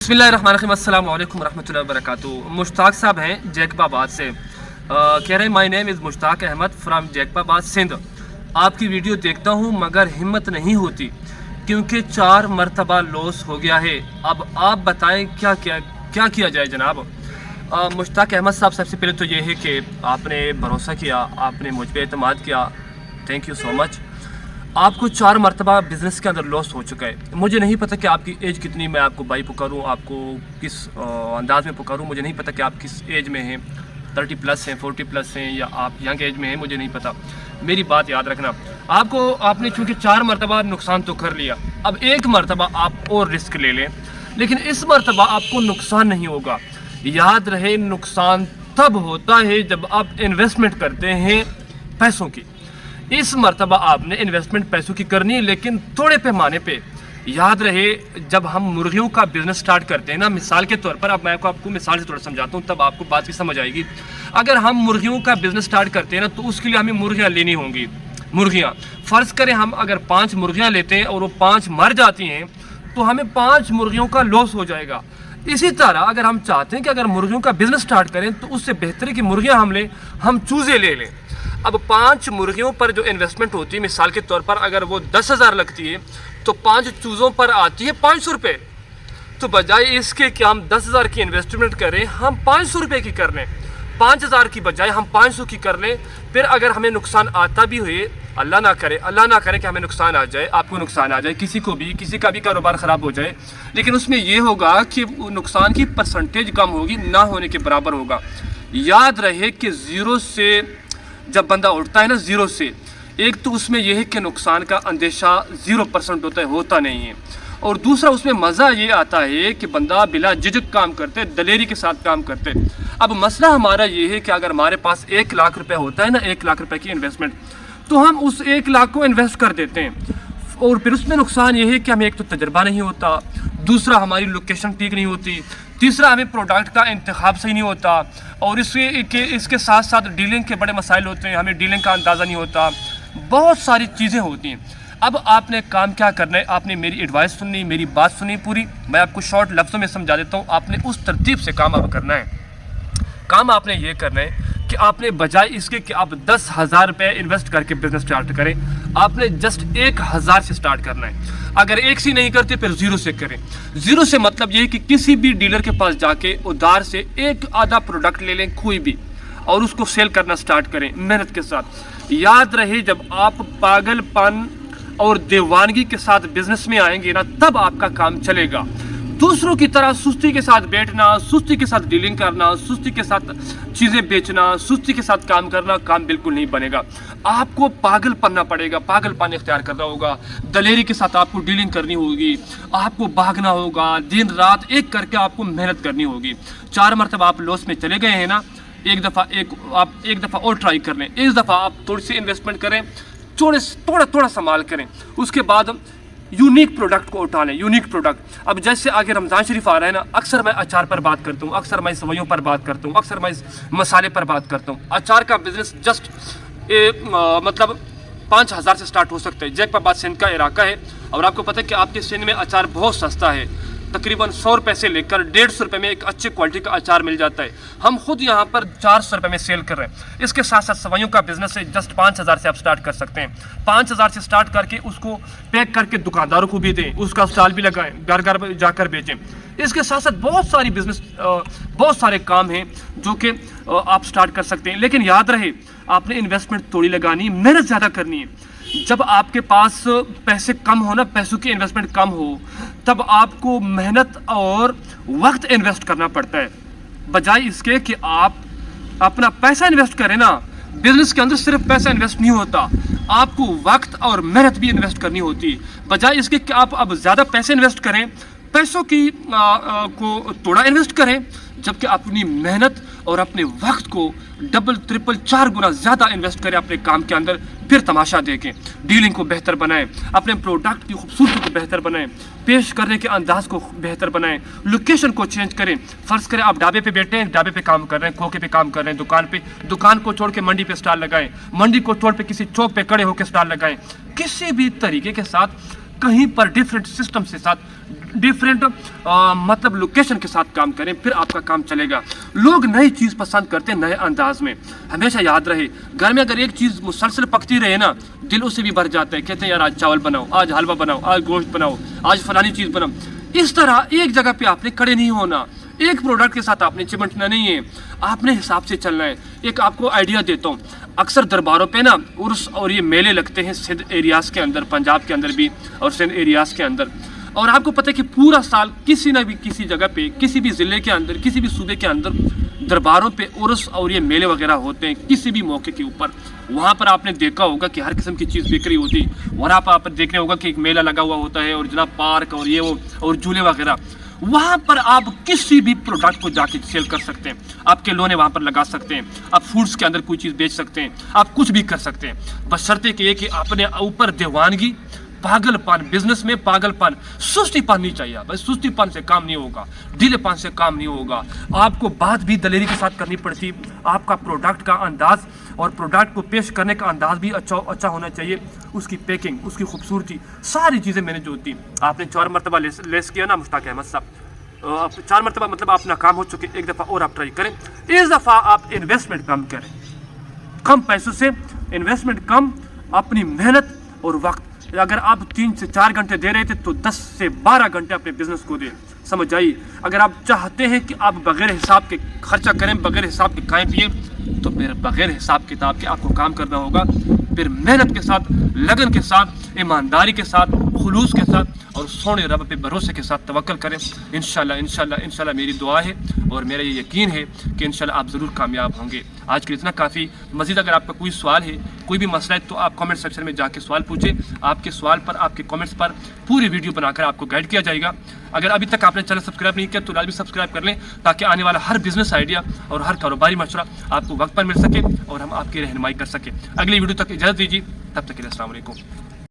बिस्मिल्लाहिर्रहमानिर्रहीम, अस्सलाम वालेकुम रहमतुल्लाहि वबरकातुहू। मुश्ताक साहब हैं जैकबाबाद से, कह रहे हैं my name is Mushtaq Ahmed from Jacobabad Sindh. आपकी वीडियो देखता हूँ मगर हिम्मत नहीं होती क्योंकि 4 मरतबा लॉस हो गया है। अब आप बताएं क्या किया जाए जनाब। मुश्ताक अहमद साहब, सबसे पहले तो ये है कि आपने भरोसा किया, आपने मुझ पर एतमाद किया, थैंक यू सो मच। आपको 4 मरतबा बिज़नेस के अंदर लॉस हो चुका है। मुझे नहीं पता कि आपकी एज कितनी, मैं आपको भाई पुकारूँ, आपको किस अंदाज में पुकारूँ, मुझे नहीं पता कि आप किस एज में हैं, 30 प्लस हैं, 40 प्लस हैं, या आप यंग एज में हैं, मुझे नहीं पता। मेरी बात याद रखना, आपने चूँकि 4 मरतबा नुकसान तो कर लिया, अब एक मरतबा आप और रिस्क ले लें, लेकिन इस मरतबा आपको नुकसान नहीं होगा। याद रहे, नुकसान तब होता है जब आप इन्वेस्टमेंट करते हैं पैसों की। इस मरतबा आपने इन्वेस्टमेंट पैसों की करनी है, लेकिन थोड़े पैमाने पे। याद रहे, जब हम मुर्गियों का बिज़नेस स्टार्ट करते हैं ना, मिसाल के तौर पर, अब मैं आपको मिसाल से थोड़ा समझाता हूँ, तब आपको बात की समझ आएगी। अगर हम मुर्गियों का बिज़नेस स्टार्ट करते हैं ना, तो उसके लिए हमें मुर्गियाँ लेनी होंगी। मुर्गियाँ, फ़र्ज़ करें हम अगर 5 मुर्गियाँ लेते हैं और वो 5 मर जाती हैं, तो हमें 5 मुर्गियों का लॉस हो जाएगा। इसी तरह अगर हम चाहते हैं कि अगर मुर्गियों का बिज़नेस स्टार्ट करें, तो उससे बेहतर है कि मुर्गियाँ हम लें, हम चूज़े ले लें। अब 5 मुर्गियों पर जो इन्वेस्टमेंट होती है, मिसाल के तौर पर अगर वो 10,000 लगती है, तो 5 चूज़ों पर आती है 500 रुपये। तो बजाय इसके कि हम 10,000 की इन्वेस्टमेंट करें, हम 500 रुपये की कर लें। 5,000 की बजाय हम 500 की कर लें। फिर अगर हमें नुकसान आता भी हुए, अल्लाह ना करे कि हमें नुकसान आ जाए, आपको नुकसान आ जाए, किसी का भी कारोबार ख़राब हो जाए, लेकिन उसमें यह होगा कि नुकसान की परसेंटेज कम होगी, ना होने के बराबर होगा। याद रहे कि ज़ीरो से जब बंदा उठता है ना, ज़ीरो से, एक तो उसमें यह है कि नुकसान का अंदेशा 0% होता नहीं है, और दूसरा उसमें मज़ा ये आता है कि बंदा बिला झिझक काम करते, दलेरी के साथ काम करते। अब मसला हमारा ये है कि अगर हमारे पास 1 लाख रुपए होता है ना, 1 लाख रुपए की इन्वेस्टमेंट, तो हम उस 1 लाख को इन्वेस्ट कर देते हैं, और फिर उसमें नुकसान ये है कि हमें एक तो तजर्बा नहीं होता, दूसरा हमारी लोकेशन ठीक नहीं होती, तीसरा हमें प्रोडक्ट का इंतखाब सही नहीं होता, और इसके साथ साथ डीलिंग के बड़े मसाइल होते हैं, हमें डीलिंग का अंदाज़ा नहीं होता, बहुत सारी चीज़ें होती हैं। अब आपने काम क्या करना है, आपने मेरी एडवाइस सुननी, मेरी बात सुनी पूरी, मैं आपको शॉर्ट लफ्ज़ों में समझा देता हूँ। आपने उस तरतीब से काम अब करना है। काम आपने ये करना है कि आपने बजाय इसके कि आप 10,000 रुपये इन्वेस्ट करके बिज़नेस स्टार्ट करें, आपने जस्ट 1,000 से स्टार्ट करना है। अगर 1 से नहीं करते, फिर 0 से करें। 0 से मतलब ये है कि किसी भी डीलर के पास जाके उधार से एक आधा प्रोडक्ट ले लें, कोई भी, और उसको सेल करना स्टार्ट करें मेहनत के साथ। याद रहे, जब आप पागलपन और दीवानगी के साथ बिजनेस में आएंगे ना, तब आपका काम चलेगा। दूसरों की तरह सुस्ती के साथ बैठना, सुस्ती के साथ डीलिंग करना, सुस्ती के साथ चीज़ें बेचना, सुस्ती के साथ काम करना, काम बिल्कुल नहीं बनेगा। आपको पागल बनना पड़ेगा, पागलपन इख्तियार करना होगा, दलेरी के साथ आपको डीलिंग करनी होगी, आपको भागना होगा, दिन रात एक करके आपको मेहनत करनी होगी। 4 मरतबा आप लॉस में चले गए हैं ना, आप एक दफ़ा और ट्राई कर लें। इस दफ़ा आप थोड़ी सी इन्वेस्टमेंट करें, थोड़ा संभाल करें, उसके बाद यूनिक प्रोडक्ट को उठा लें। यूनिक प्रोडक्ट, अब जैसे आगे रमज़ान शरीफ आ रहा है ना, अक्सर मैं अचार पर बात करता हूँ, अक्सर मैं सवैयों पर बात करता हूँ, अक्सर मैं मसाले पर बात करता हूँ। अचार का बिज़नेस जस्ट मतलब 5,000 से स्टार्ट हो सकता है। जैकबाबाद सिंध का इलाका है, और आपको पता है कि आपके सिंध में अचार बहुत सस्ता है, तकरीबन 100 रुपये से लेकर 150 रुपये में एक अच्छे क्वालिटी का अचार मिल जाता है। हम खुद यहाँ पर 400 रुपये में सेल कर रहे हैं। इसके साथ साथ सवैयों का बिज़नेस है, जस्ट 5,000 से आप स्टार्ट कर सकते हैं। 5,000 से स्टार्ट करके उसको पैक करके दुकानदारों को भी दें, उसका स्टॉल भी लगाएं, घर घर जाकर बेचें। इसके साथ साथ बहुत सारे काम हैं जो कि आप स्टार्ट कर सकते हैं, लेकिन याद रहे, आपने इन्वेस्टमेंट थोड़ी लगानी, मेहनत ज़्यादा करनी है। जब आपके पास पैसे कम हो ना, पैसों की इन्वेस्टमेंट कम हो, तब आपको मेहनत और वक्त इन्वेस्ट करना पड़ता है। बजाय इसके कि आप अपना पैसा इन्वेस्ट करें ना, बिजनेस के अंदर सिर्फ पैसा इन्वेस्ट नहीं होता, आपको वक्त और मेहनत भी इन्वेस्ट करनी होती है। बजाय इसके कि आप अब ज़्यादा पैसे इन्वेस्ट करें, पैसों की को थोड़ा इन्वेस्ट करें, जबकि अपनी मेहनत और अपने वक्त को डबल ट्रिपल 4 गुना ज़्यादा इन्वेस्ट करें अपने काम के अंदर। फिर तमाशा देखें, डीलिंग को बेहतर बनाएं, अपने प्रोडक्ट की खूबसूरती को बेहतर बनाएं, पेश करने के अंदाज को बेहतर बनाएं, लोकेशन को चेंज करें। फ़र्ज़ करें आप ढाबे पे बैठे हैं, ढाबे पे काम कर रहे हैं, खोखे पे काम कर रहे हैं, दुकान को छोड़ के मंडी पे स्टॉल लगाएं, मंडी को छोड़ के किसी चौक पे खड़े होकर स्टॉल लगाएं। किसी भी तरीके के साथ कहीं पर डिफरेंट सिस्टम के साथ, डिफरेंट मतलब लोकेशन के साथ काम करें, फिर आपका काम चलेगा। लोग नई चीज़ पसंद करते हैं नए अंदाज में। हमेशा याद रहे, घर में अगर एक चीज़ मुसलसल पकती रहे ना, दिल उससे भी भर जाता है। कहते हैं यार आज चावल बनाओ, आज हलवा बनाओ, आज गोश्त बनाओ, आज फलानी चीज़ बनाओ। इस तरह एक जगह पे आपने खड़े नहीं होना, एक प्रोडक्ट के साथ आपने चिमटना नहीं है, आपने हिसाब से चलना है। एक आपको आइडिया देता हूँ, अक्सर दरबारों पे ना उर्स और ये मेले लगते हैं सिंध एरियाज़ के अंदर, पंजाब के अंदर भी और सिंध एरियाज़ के अंदर। और आपको पता है कि पूरा साल किसी न भी किसी जगह पे, किसी भी ज़िले के अंदर, किसी भी सूबे के अंदर दरबारों पे उर्स और ये मेले वगैरह होते हैं किसी भी मौके के ऊपर। वहाँ पर आपने देखा होगा कि हर किस्म की चीज़ बिक रही होती। वहाँ पर आप देखने होगा कि एक मेला लगा हुआ होता है और जनाब पार्क और ये वो और झूले वगैरह। वहाँ पर आप किसी भी प्रोडक्ट को जाके सेल कर सकते हैं, आप खिलौने वहाँ पर लगा सकते हैं, आप फूड्स के अंदर कोई चीज़ बेच सकते हैं, आप कुछ भी कर सकते हैं। बशर्ते कि ये कि अपने ऊपर दीवानगी, पागलपन, बिजनेस में पागलपन, सुस्तीपन नहीं चाहिए। भाई सुस्तीपन से काम नहीं होगा, ढीलेपन से काम नहीं होगा। आपको बात भी दलेरी के साथ करनी पड़ती। आपका प्रोडक्ट का अंदाज और प्रोडक्ट को पेश करने का अंदाज भी अच्छा होना चाहिए। उसकी पैकिंग, उसकी खूबसूरती, सारी चीज़ें मैंने जो होती। आपने 4 मरतबा लेस किया ना मुश्ताक अहमद साहब, 4 मरतबा मतलब आप नाकाम हो चुके। एक दफ़ा और आप ट्राई करें। इस दफ़ा आप इन्वेस्टमेंट कम करें, कम पैसों से इन्वेस्टमेंट कम, अपनी मेहनत और वक्त। अगर आप 3 से 4 घंटे दे रहे थे तो 10 से 12 घंटे अपने बिजनेस को दें। समझ आइए, अगर आप चाहते हैं कि आप बगैर हिसाब के खर्चा करें, बगैर हिसाब के खाएं पिए, तो फिर बगैर हिसाब किताब के आपको काम करना होगा। फिर मेहनत के साथ, लगन के साथ, ईमानदारी के साथ, खुलूस के साथ और सोने रब पे भरोसे के साथ तवक्कल करें। इंशाल्लाह इंशाल्लाह इंशाल्लाह मेरी दुआ है और मेरा ये यकीन है कि इंशाल्लाह आप ज़रूर कामयाब होंगे। आज के लिए इतना काफ़ी। मज़ीद अगर आपका कोई सवाल है, कोई भी मसला है, तो आप कमेंट सेक्शन में जाके सवाल पूछें। आपके सवाल पर, आपके कमेंट्स पर पूरी वीडियो बनाकर आपको गाइड किया जाएगा। अगर अभी तक आपने चैनल सब्सक्राइब नहीं किया तो लाजमी सब्सक्राइब कर लें, ताकि आने वाला हर बिजनेस आइडिया और हर कारोबारी मशवरा आपको वक्त पर मिल सके और हम आपकी रहनुमाई कर सकें। अगली वीडियो तक इजाज़त दीजिए, तब तक के लिए अस्सलाम वालेकुम।